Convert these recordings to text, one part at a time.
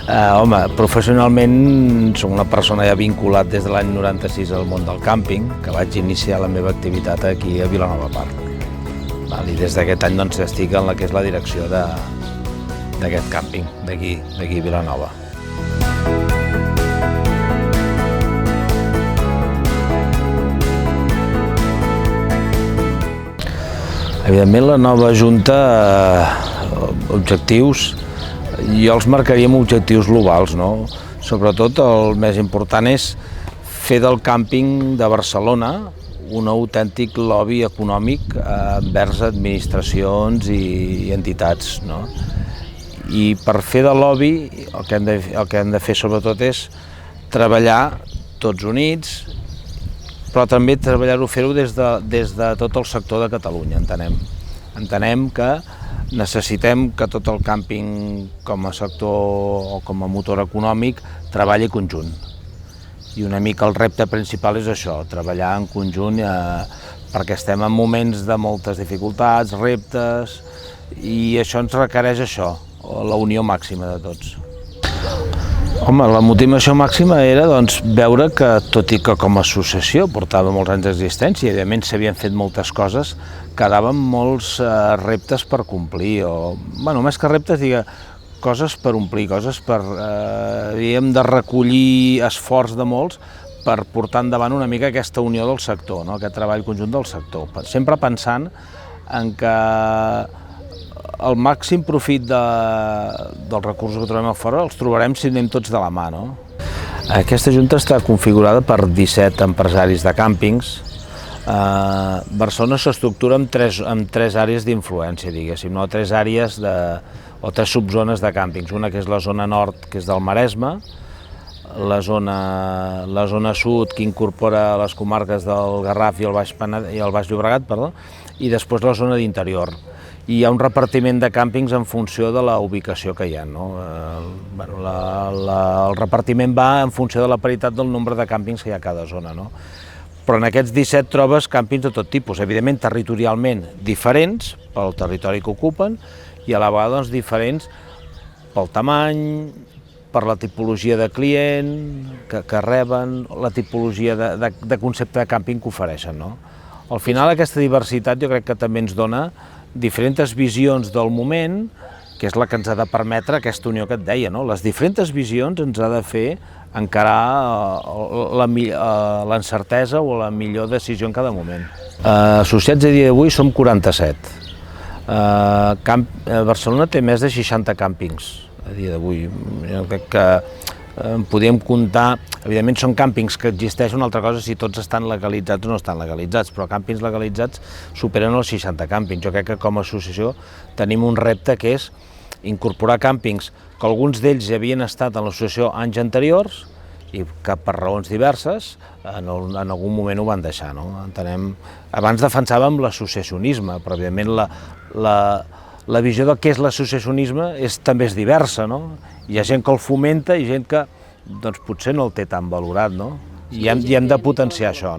Home, professionalment soc una persona ja vinculat des de l'any 96 al món del càmping, que vaig iniciar la meva activitat aquí a Vilanova Park. I des d'aquest any doncs, estic en la que és la direcció d'aquest càmping, d'aquí a Vilanova. Evidentment, la nova Junta, objectius, jo els marcaria amb objectius globals, no? Sobretot el més important és fer del càmping de Barcelona un autèntic lobby econòmic envers administracions i entitats, no? I per fer de lobby el que hem de fer sobretot és treballar tots units, però també fer-ho des de tot el sector de Catalunya, entenem. Entenem que necessitem que tot el càmping com a sector o com a motor econòmic treballi conjunt. I una mica el repte principal és això, treballar en conjunt perquè estem en moments de moltes dificultats, reptes, i això ens requereix això, la unió màxima de tots. Home, la motivació màxima era veure que, tot i que com a associació portava molts anys d'existència i evidentment s'havien fet moltes coses, quedaven molts reptes per complir, més que reptes, coses per omplir, coses per, havíem de recollir esforç de molts per portar endavant una mica aquesta unió del sector, aquest treball conjunt del sector, sempre pensant en que el màxim profit dels recursos que trobem a fora els trobarem si anem tots de la mà. Aquesta Junta està configurada per 17 empresaris de càmpings. Barcelona s'estructura en tres àrees d'influència, diguéssim, tres àrees o tres subzones de càmpings. Una que és la zona nord, que és del Maresme, la zona sud, que incorpora les comarques del Garraf i el Baix Llobregat, i després la zona d'interior. I hi ha un repartiment de càmpings en funció de la ubicació que hi ha. El repartiment va en funció de la paritat del nombre de càmpings que hi ha a cada zona. Però en aquests 17 trobes càmpings de tot tipus, evidentment territorialment diferents pel territori que ocupen i a la vegada diferents pel tamany, per la tipologia de client que reben, la tipologia de concepte de càmping que ofereixen. Al final aquesta diversitat jo crec que també ens dona diferents visions del moment, que és la que ens ha de permetre aquesta unió que et deia. Les diferents visions ens ha de fer encarar l'encertesa o la millor decisió en cada moment. Associats a dia d'avui som 47. Barcelona té més de 60 càmpings a dia d'avui. Jo crec que podríem comptar, evidentment són càmpings que existeixen, una altra cosa si tots estan legalitzats o no estan legalitzats, però càmpings legalitzats superen els 60 càmpings. Jo crec que com a associació tenim un repte que és incorporar càmpings que alguns d'ells ja havien estat en l'associació anys anteriors i que per raons diverses en algun moment ho van deixar. Abans defensàvem l'associacionisme, però evidentment la visió del que és l'associacionisme també és diversa. Hi ha gent que el fomenta i gent que potser no el té tan valorat, i hem de potenciar això.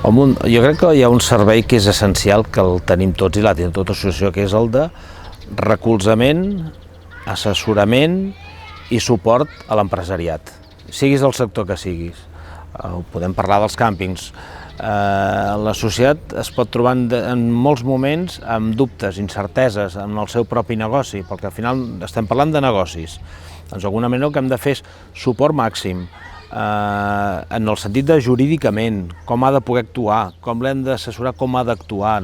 Jo crec que hi ha un servei que és essencial, que el tenim tots i l'ha tingut tota associació, que és el de recolzament, assessorament i suport a l'empresariat, siguis del sector que siguis. Podem parlar dels càmpings. La societat es pot trobar en molts moments amb dubtes, incerteses en el seu propi negoci, perquè al final estem parlant de negocis. D'alguna manera el que hem de fer és suport màxim, en el sentit de jurídicament, com ha de poder actuar, com l'hem d'assessorar, com ha d'actuar,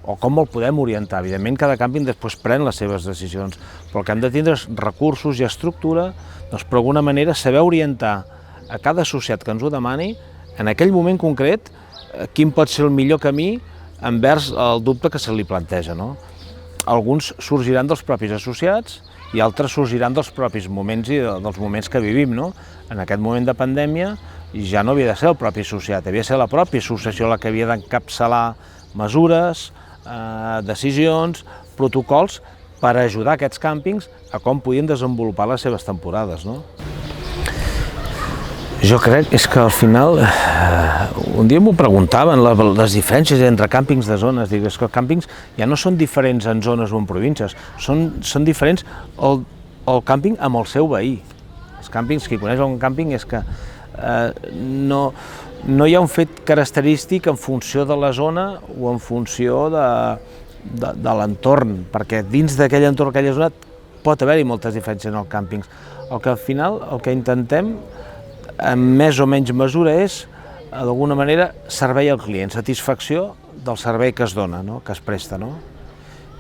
o com el podem orientar. Evidentment cada càmping després pren les seves decisions, però el que hem de tindre és recursos i estructura per alguna manera saber orientar a cada associat que ens ho demani en aquell moment concret quin pot ser el millor camí envers el dubte que se li planteja. Alguns sorgiran dels propis associats i altres sorgiran dels propis moments i dels moments que vivim. En aquest moment de pandèmia ja no havia de ser el propi associat, havia de ser la pròpia associació la que havia d'encapçalar mesures, decisions, protocols per ajudar aquests càmpings a com podien desenvolupar les seves temporades. Jo crec que al final, un dia m'ho preguntaven, les diferències entre càmpings de zones, és que els càmpings ja no són diferents en zones o en províncies, són diferents el càmping amb el seu veí. Els càmpings, qui coneix un càmping és que no hi ha un fet característic en funció de la zona o en funció de l'entorn, perquè dins d'aquell entorn, aquella zona, pot haver-hi moltes diferències en els càmpings. El que al final, el que intentem, en més o menys mesura, és, d'alguna manera, servei al client, satisfacció del servei que es dona, no? Que es presta, no?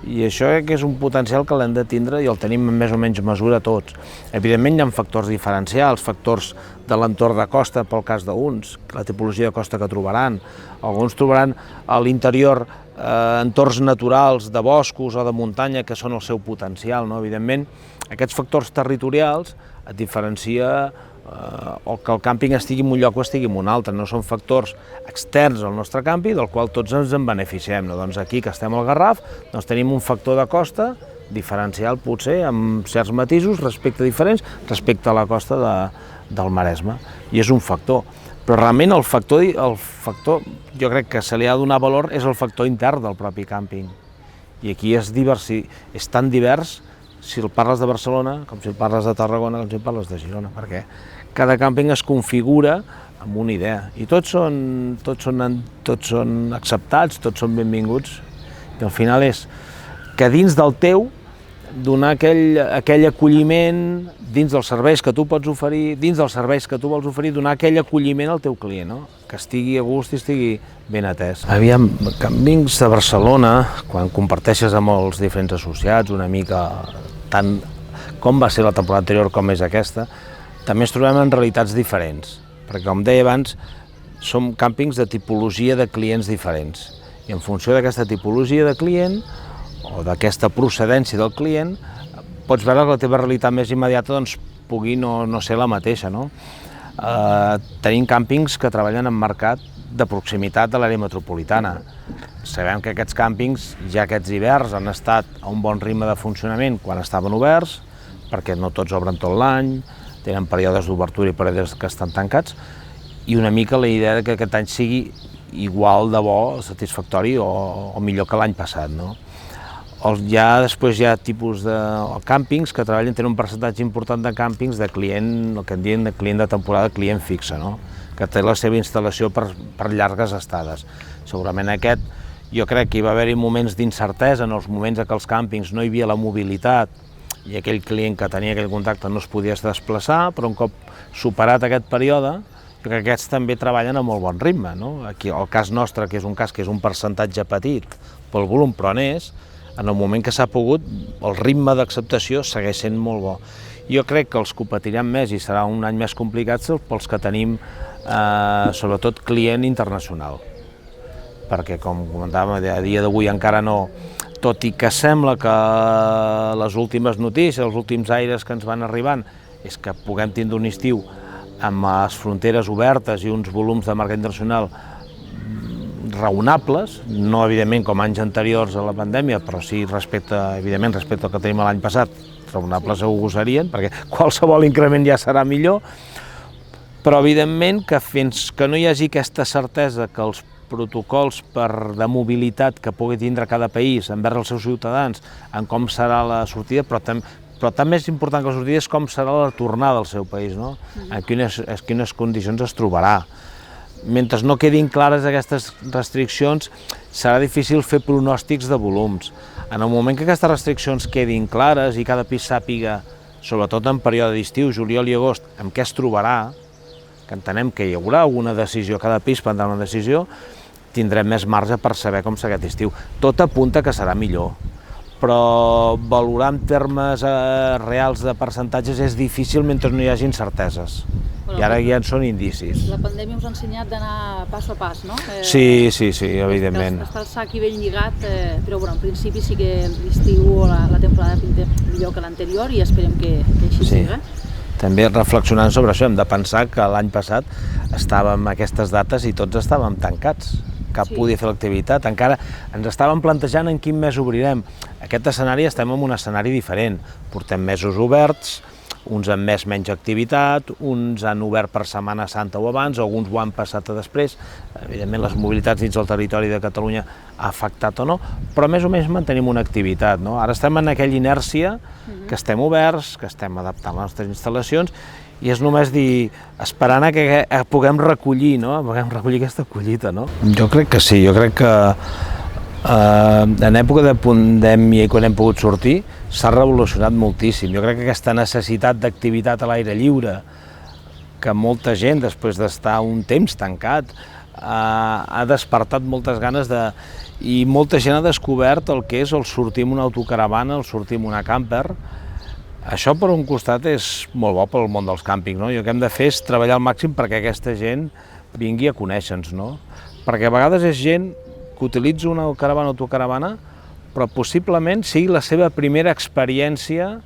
I això crec que és un potencial que l'hem de tindre i el tenim en més o menys mesura tots. Evidentment hi ha factors diferencials, factors de l'entorn de costa, pel cas d'uns, la tipologia de costa que trobaran. Alguns trobaran a l'interior entorns naturals de boscos o de muntanya que són el seu potencial, no? Evidentment, aquests factors territorials et diferencia o que el càmping estigui en un lloc o estigui en un altre, no són factors externs al nostre càmping del qual tots ens en beneficiem. No? Doncs aquí, que estem al Garraf, doncs tenim un factor de costa diferencial potser amb certs matisos diferents respecte a la costa del Maresme, i és un factor. Però realment el factor, jo crec que se li ha de donar valor, és el factor intern del propi càmping. I aquí és tan divers si el parles de Barcelona, com si el parles de Tarragona, com si el parles de Girona, perquè cada càmping es configura amb una idea, i tots són acceptats, tots són benvinguts, i al final és que dins del teu donar aquell acolliment dins dels serveis que tu pots oferir, dins dels serveis que tu vols oferir, donar aquell acolliment al teu client, no? Que estigui a gust i estigui ben atès. Aviam, càmpings de Barcelona, quan comparteixes amb els diferents associats una mica tant com va ser la temporada anterior com és aquesta, també ens trobem en realitats diferents, perquè com deia abans, som càmpings de tipologia de clients diferents, i en funció d'aquesta tipologia de client o d'aquesta procedència del client, pots veure que la teva realitat més immediata doncs, pugui no ser la mateixa. No? Tenim càmpings que treballen en mercat de proximitat de l'àrea metropolitana. Sabem que aquests càmpings, ja aquests hiverns, han estat a un bon ritme de funcionament quan estaven oberts, perquè no tots obren tot l'any, tenen períodes d'obertura i períodes que estan tancats, i una mica la idea que aquest any sigui igual de bo, satisfactori o millor que l'any passat. No? Després hi ha tipus de càmpings que treballen, tenen un percentatge important de càmpings de client, el que en diuen de client de temporada, client fixe, no? Que té la seva instal·lació per llargues estades. Segurament aquest, jo crec que hi va haver-hi moments d'incertesa en els moments en què els càmpings no hi havia la mobilitat i aquell client que tenia aquell contacte no es podia desplaçar, però un cop superat aquest període, jo crec que aquests també treballen a molt bon ritme. No? Aquí, el cas nostre, que és un cas que és un percentatge petit pel volum, però n'és, en el moment que s'ha pogut, el ritme d'acceptació segueix sent molt bo. Jo crec que els que ho patiran més i serà un any més complicat pels que tenim, sobretot, client internacional. Perquè, com comentàvem, a dia d'avui encara no, tot i que sembla que les últimes notícies, els últims aires que ens van arribant, és que puguem tindre un estiu amb les fronteres obertes i uns volums de mercat internacional raonables, no evidentment com anys anteriors a la pandèmia, però sí evidentment respecte al que tenim l'any passat, raonables segur que serien, perquè qualsevol increment ja serà millor, però evidentment que fins que no hi hagi aquesta certesa que els protocols de mobilitat que pugui tindre cada país envers els seus ciutadans, en com serà la sortida, però també és important que la sortida és com serà la tornada al seu país, no? En quines condicions es trobarà. Mentre no quedin clares aquestes restriccions, serà difícil fer pronòstics de volums. En el moment que aquestes restriccions quedin clares i cada pis sàpiga, sobretot en període d'estiu, juliol i agost, amb què es trobarà, que entenem que hi haurà alguna decisió, cada pis prendrà una decisió, tindrem més marge per saber com serà aquest estiu. Tot apunta que serà millor, però valorar en termes reals de percentatges és difícil mentre no hi hagi incerteses. I ara ja en són indicis. La pandèmia us ha ensenyat d'anar pas a pas, no? Sí, evidentment. Està el sac ben lligat, però bueno, en principi sí que l'estiu o la temporada pinta millor que l'anterior i esperem que així sigui. També reflexionant sobre això, hem de pensar que l'any passat estàvem a aquestes dates i tots estàvem tancats. Cap podia fer l'activitat, encara ens estàvem plantejant en quin mes obrirem. Aquest escenari, estem en un escenari diferent, portem mesos oberts, uns amb menys activitat, uns han obert per Setmana Santa o abans, alguns ho han passat a després. Evidentment, les mobilitats dins del territori de Catalunya ha afectat o no, però més o menys mantenim una activitat, no? Ara estem en aquella inèrcia que estem oberts, que estem adaptant les nostres instal·lacions, i és només dir, esperant a que puguem recollir, no? Puguem recollir aquesta collita, no? Jo crec que sí, jo crec que en època de pandèmia i quan hem pogut sortir s'ha revolucionat moltíssim. Jo crec que aquesta necessitat d'activitat a l'aire lliure, que molta gent, després d'estar un temps tancat, ha despertat moltes ganes de... I molta gent ha descobert el que és el sortir amb una autocaravana, el sortir amb una camper. Això, per un costat, és molt bo pel món dels càmpings, no? I el que hem de fer és treballar al màxim perquè aquesta gent vingui a conèixer-nos, no? Perquè a vegades és gent que utilitza una caravana o autocaravana, però possiblement sigui la seva primera experiència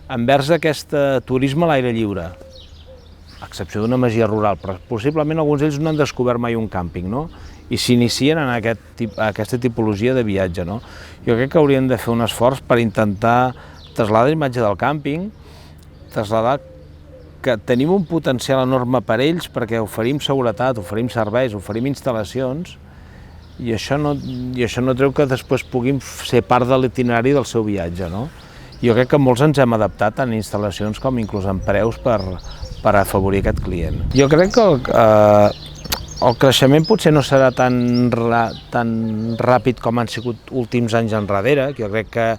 envers aquest turisme a l'aire lliure, a excepció d'una masia rural, però possiblement alguns d'ells no han descobert mai un càmping, no? I s'inicien en aquesta tipologia de viatge, no? Jo crec que hauríem de fer un esforç per intentar traslladar l'imatge del càmping, traslladar que tenim un potencial enorme per ells perquè oferim seguretat, oferim serveis, oferim instal·lacions, i això no treu que després puguin ser part de l'itinerari del seu viatge, no? Jo crec que molts ens hem adaptat tant en instal·lacions com inclús en preus per afavorir aquest client. Jo crec que el creixement potser no serà tan ràpid com han sigut últims anys enrere, que jo crec que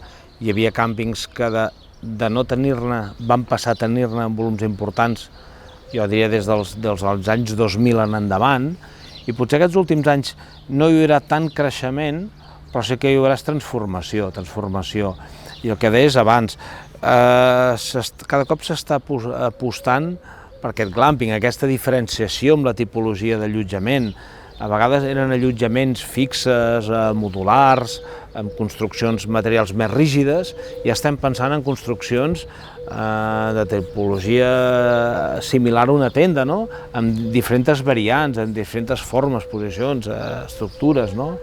hi havia càmpings que de no tenir-ne van passar a tenir-ne en volums importants, jo diria des dels anys 2000 en endavant, i potser aquests últims anys no hi haurà tant creixement, però sí que hi haurà transformació. I el que deies abans, cada cop s'està apostant per aquest glamping, aquesta diferenciació amb la tipologia d'allotjament. A vegades eren allotjaments fixes, modulars, amb construccions materials més rígides, i estem pensant en construccions de tipologia similar a una tenda, no? Amb diferents variants, amb diferents formes, posicions, estructures, no?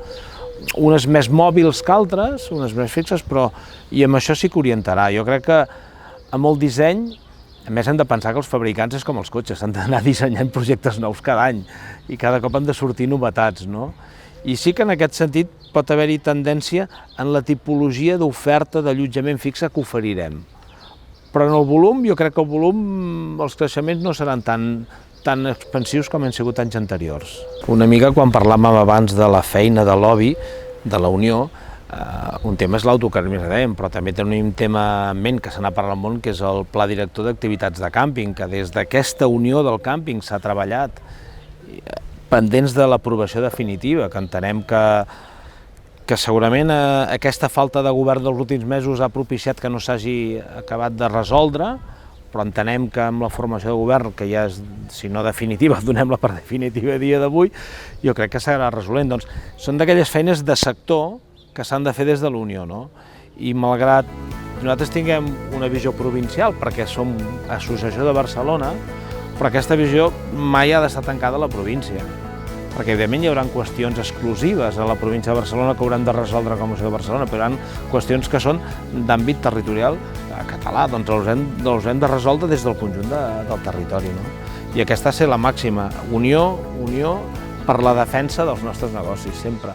Unes més mòbils que altres, unes més fixes, però i amb això sí que orientarà. Jo crec que amb el disseny, a més hem de pensar que els fabricants és com els cotxes, han d'anar dissenyant projectes nous cada any i cada cop han de sortir novetats, no? I sí que en aquest sentit pot haver-hi tendència en la tipologia d'oferta d'allotjament fixe que oferirem. Però en el volum, jo crec que el volum, els creixements no seran tan expansius com han sigut anys anteriors. Una mica quan parlàvem abans de la feina de lobby, de la Unió, un tema és l'autocaravanisme, però també tenim un tema en ment que se n'ha parlat molt, que és el Pla Director d'Activitats de Càmping, que des d'aquesta unió del càmping s'ha treballat pendents de l'aprovació definitiva, que entenem que segurament aquesta falta de govern dels últims mesos ha propiciat que no s'hagi acabat de resoldre, però entenem que amb la formació de govern, que ja és, si no definitiva, donem-la per definitiva a dia d'avui, jo crec que s'acabarà resolent. Doncs són d'aquelles feines de sector que s'han de fer des de la Unió, no? I malgrat nosaltres tinguem una visió provincial, perquè som Associació de Barcelona, però aquesta visió mai ha d'estar tancada a la província, perquè evidentment hi haurà qüestions exclusives a la província de Barcelona que hauran de resoldre com a Associació de Barcelona, però hi haurà qüestions que són d'àmbit territorial català, doncs els hem de resoldre des del conjunt del territori, no? I aquesta ha de ser la màxima, unió per la defensa dels nostres negocis, sempre.